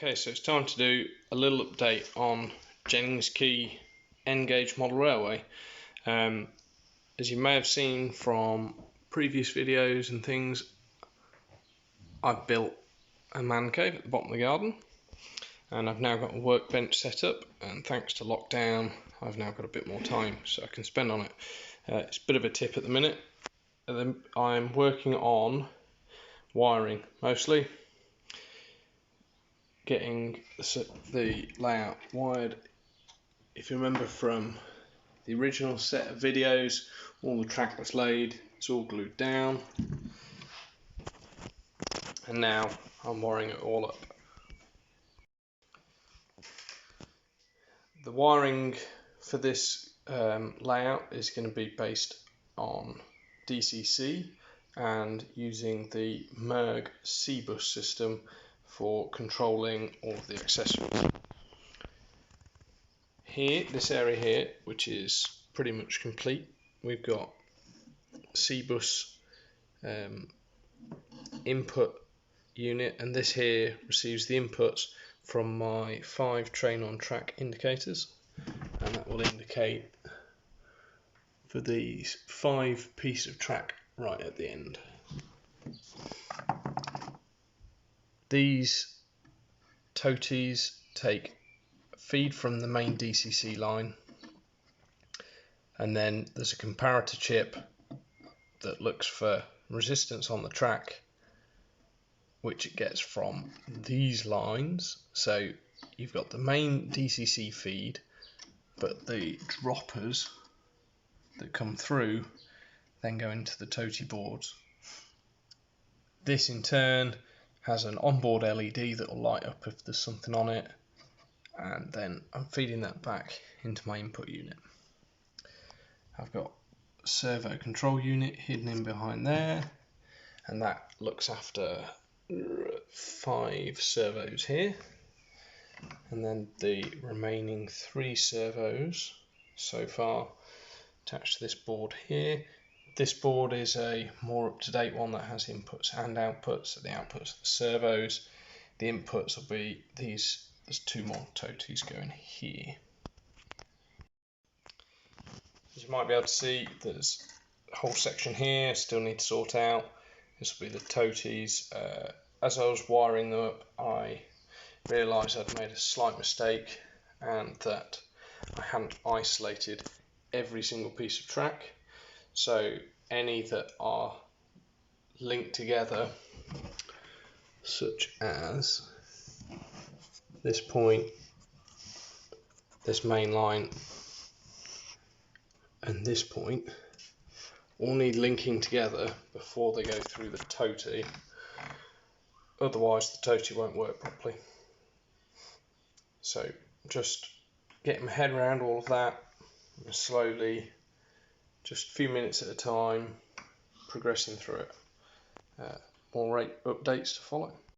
Okay, so it's time to do a little update on Jennings Quay N-gauge model railway. As you may have seen from previous videos and things, I've built a man cave at the bottom of the garden, and I've now got a workbench set up, and thanks to lockdown I've now got a bit more time so I can spend on it. It's a bit of a tip at the minute. I'm working on wiring mostly, getting the layout wired. If you remember from the original set of videos, all the track was laid, it's all glued down, and now I'm wiring it all up. The wiring for this layout is going to be based on DCC and using the Merg C-bus system for controlling all of the accessories. Here, this area here, which is pretty much complete, we've got C-bus input unit, and this here receives the inputs from my 5 train on track indicators, and that will indicate for these 5 pieces of track right at the end. These toties take feed from the main DCC line, and then there's a comparator chip that looks for resistance on the track, which it gets from these lines. So you've got the main DCC feed, but the droppers that come through then go into the toty boards. This in turn has an onboard LED that will light up if there's something on it, and then I'm feeding that back into my input unit. I've got a servo control unit hidden in behind there, and that looks after 5 servos here, and then the remaining 3 servos so far attached to this board here. This board is a more up-to-date one that has inputs and outputs. So the outputs are the servos, the inputs will be these. There's 2 more toties going here. As you might be able to see, there's a whole section here still need to sort out. This will be the toties. As I was wiring them up, I realised I'd made a slight mistake, and that I hadn't isolated every single piece of track. So any that are linked together, such as this point, this main line, and this point, all need linking together before they go through the toty. Otherwise the toty won't work properly. So just getting my head around all of that, slowly, just a few minutes at a time, progressing through it. More updates to follow.